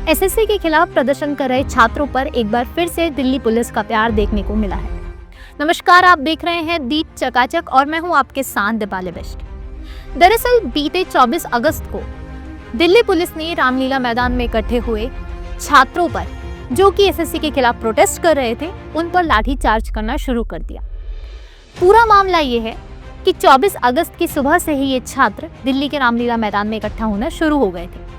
SSC के खिलाफ प्रदर्शन कर रहे छात्रों पर एक बार फिर से दिल्ली पुलिस का प्यार देखने को मिला है। नमस्कार, आप देख रहे हैं दीप चकाचक और मैं हूं आपके साथ दीपाली बिष्ट। दरअसल बीते 24 अगस्त को दिल्ली पुलिस ने रामलीला मैदान में इकट्ठे हुए छात्रों पर, जो कि एसएससी के खिलाफ प्रोटेस्ट कर रहे थे, उन पर लाठीचार्ज करना शुरू कर दिया। पूरा मामला ये है कि 24 अगस्त की सुबह से ही ये छात्र दिल्ली के रामलीला मैदान में इकट्ठा होना शुरू हो गए थे।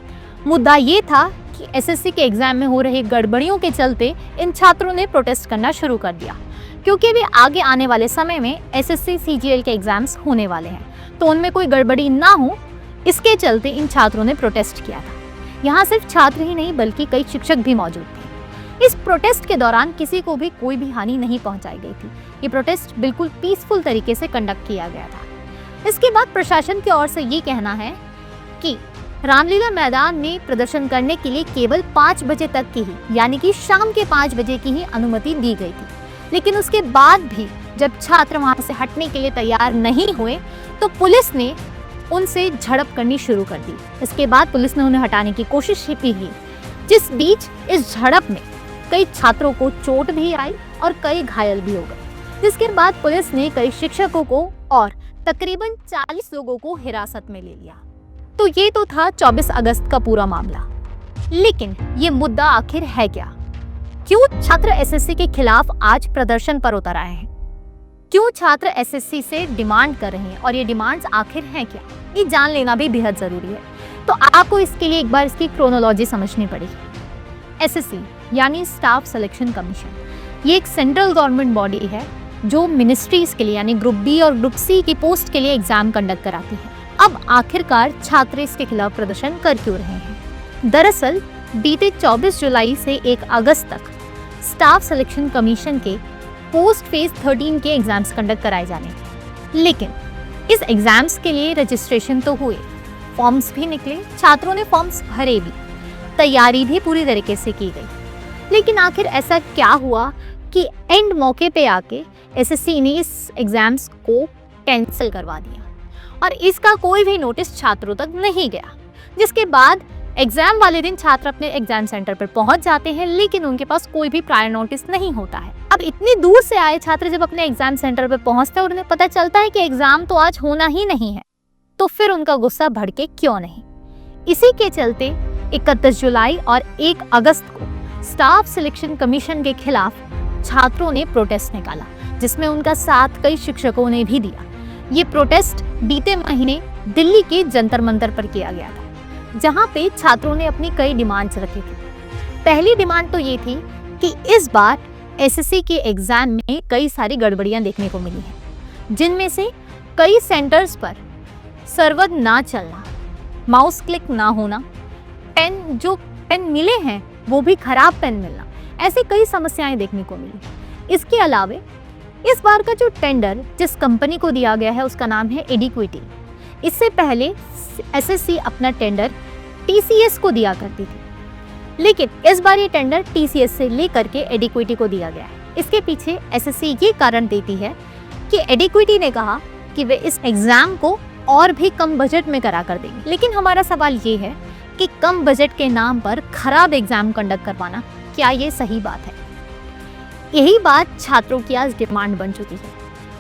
मुद्दा ये था कि एसएससी के एग्जाम में हो रही गड़बड़ियों के चलते इन छात्रों ने प्रोटेस्ट करना शुरू कर दिया, क्योंकि अभी आगे आने वाले समय में एसएससी सीजीएल के एग्जाम्स होने वाले हैं, तो उनमें कोई गड़बड़ी ना हो, इसके चलते इन छात्रों ने प्रोटेस्ट किया था। यहाँ सिर्फ छात्र ही नहीं बल्कि कई शिक्षक भी मौजूद थे। इस प्रोटेस्ट के दौरान किसी को भी कोई भी हानि नहीं पहुंचाई गई थी। ये प्रोटेस्ट बिल्कुल पीसफुल तरीके से कंडक्ट किया गया था। इसके बाद प्रशासन की ओर से ये कहना है कि रामलीला मैदान में प्रदर्शन करने के लिए केवल 5 बजे तक की ही, यानी कि शाम के 5 बजे की ही अनुमति दी गई थी। लेकिन उसके बाद भी जब छात्र वहां से हटने के लिए तैयार नहीं हुए तो पुलिस ने उनसे झड़प करनी शुरू कर दी। इसके बाद पुलिस ने उन्हें हटाने की कोशिश भी की, जिस बीच इस झड़प में कई छात्रों को चोट भी आई और कई घायल भी हो गए। जिसके बाद पुलिस ने कई शिक्षकों को और तकरीबन 40 लोगों को हिरासत में ले लिया। तो ये तो था 24 अगस्त का पूरा मामला, लेकिन ये मुद्दा आखिर है क्या? क्यों छात्र एसएससी के खिलाफ आज प्रदर्शन पर उतर आए हैं? क्यों छात्र एसएससी से डिमांड कर रहे हैं और ये डिमांड्स आखिर हैं क्या? ये जान लेना भी बेहद जरूरी है। तो आपको इसके लिए एक बार इसकी क्रोनोलॉजी समझनी पड़ेगी। एसएससी यानी स्टाफ सिलेक्शन कमीशन, ये एक सेंट्रल गवर्नमेंट बॉडी है जो मिनिस्ट्रीज के लिए यानी ग्रुप बी और ग्रुप सी की पोस्ट के लिए एग्जाम कंडक्ट कराती है। अब आखिरकार छात्र इसके खिलाफ प्रदर्शन कर क्यों रहे हैं? दरअसल बीते 24 जुलाई से 1 अगस्त तक स्टाफ सिलेक्शन कमीशन के पोस्ट फेज 13 के एग्जाम्स कंडक्ट कराए जाने थे। लेकिन इस एग्जाम्स के लिए रजिस्ट्रेशन तो हुए, फॉर्म्स भी निकले, छात्रों ने फॉर्म्स भरे भी, तैयारी भी पूरी तरीके से की गई। लेकिन आखिर ऐसा क्या हुआ कि एंड मौके पे आके एसएससी ने इस एग्जाम्स को कैंसिल करवा दिया और इसका कोई भी नोटिस छात्रों तक नहीं गया। जिसके बाद एग्जाम वाले दिन छात्र अपने एग्जाम सेंटर पर पहुंच जाते हैं, लेकिन उनके पास कोई भी प्रायर नोटिस नहीं होता है। अब इतनी दूर से आए छात्र जब अपने एग्जाम सेंटर पर पहुंचते हैं और उन्हें पता चलता है कि एग्जाम तो आज होना ही नहीं है, तो फिर उनका गुस्सा भड़के क्यों नहीं। इसी के चलते 31 जुलाई और 1 अगस्त को स्टाफ सिलेक्शन कमीशन के खिलाफ छात्रों ने प्रोटेस्ट निकाला, जिसमें उनका साथ कई शिक्षकों ने भी दिया। ये प्रोटेस्ट बीते महीने दिल्ली के जंतर मंतर पर किया गया था, जहां पे छात्रों ने अपनी कई डिमांड्स रखी थी। पहली डिमांड तो ये थी कि इस बार एसएससी के एग्जाम में कई सारी गड़बड़ियां देखने को मिली हैं, जिनमें से कई सेंटर्स पर सर्वर ना चलना, माउस क्लिक ना होना, पेन मिले हैं वो भी खराब पेन मिलना, ऐसे कई समस्याएं देखने को मिली। इसके अलावा इस बार का जो टेंडर जिस कंपनी को दिया गया है उसका नाम है एडिक्विटी। इससे पहले एसएससी अपना टेंडर टीसीएस को दिया करती थी, लेकिन इस बार ये टेंडर टीसीएस से लेकर के एडिक्विटी को दिया गया है। इसके पीछे एसएससी ये कारण देती है कि एडिक्विटी ने कहा कि वे इस एग्जाम को और भी कम बजट में करा कर देंगे। लेकिन हमारा सवाल ये है कि कम बजट के नाम पर खराब एग्जाम कंडक्ट करवाना, क्या ये सही बात है? यही बात छात्रों की आज डिमांड बन चुकी है।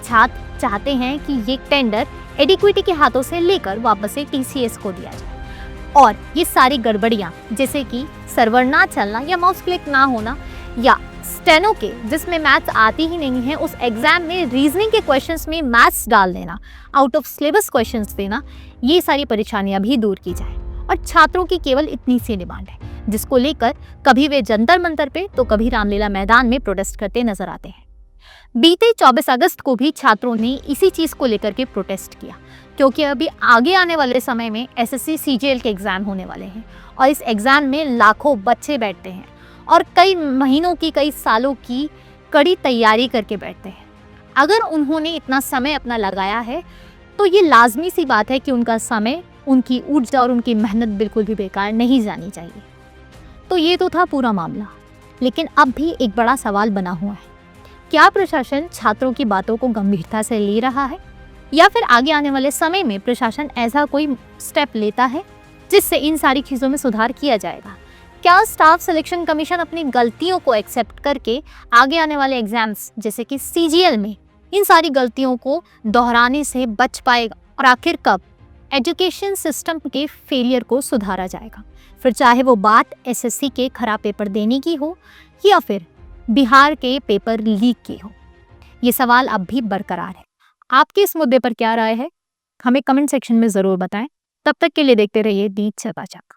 छात्र चाहते हैं कि ये टेंडर एडिक्विटी के हाथों से लेकर वापस से टीसीएस को दिया जाए और ये सारी गड़बड़ियां, जैसे कि सर्वर ना चलना या माउस क्लिक ना होना या स्टेनो के जिसमें मैथ्स आती ही नहीं है उस एग्जाम में रीजनिंग के क्वेश्चंस में मैथ्स डाल देना, आउट ऑफ सिलेबस क्वेश्चंस देना, ये सारी परेशानियां भी दूर की जाए। और छात्रों की केवल इतनी सी डिमांड है, जिसको लेकर कभी वे जंतर मंतर पे तो कभी रामलीला मैदान में प्रोटेस्ट करते नजर आते हैं। बीते 24 अगस्त को भी छात्रों ने इसी चीज को लेकर के प्रोटेस्ट किया, क्योंकि अभी आगे आने वाले समय में एसएससी सीजीएल के एग्जाम होने वाले हैं और इस एग्जाम में लाखों बच्चे बैठते हैं और कई महीनों की, कई सालों की कड़ी तैयारी करके बैठते हैं। अगर उन्होंने इतना समय अपना लगाया है तो ये लाजमी सी बात है कि उनका समय, उनकी ऊर्जा और उनकी मेहनत बिल्कुल भी बेकार नहीं जानी चाहिए। तो ये तो था पूरा मामला, लेकिन अब भी एक बड़ा सवाल बना हुआ है, क्या प्रशासन छात्रों की बातों को गंभीरता से ले रहा है या फिर आगे आने वाले समय में प्रशासन ऐसा कोई स्टेप लेता है जिससे इन सारी चीज़ों में सुधार किया जाएगा? क्या स्टाफ सिलेक्शन कमीशन अपनी गलतियों को एक्सेप्ट करके आगे आने वाले एग्जाम्स जैसे कि सीजीएल में इन सारी गलतियों को दोहराने से बच पाएगा? और आखिर कब एजुकेशन सिस्टम के फेलियर को सुधारा जाएगा? फिर चाहे वो बात एसएससी के खराब पेपर देने की हो या फिर बिहार के पेपर लीक की हो, ये सवाल अब भी बरकरार है। आपकी इस मुद्दे पर क्या राय है? हमें कमेंट सेक्शन में ज़रूर बताएं। तब तक के लिए देखते रहिए दी चकाचक।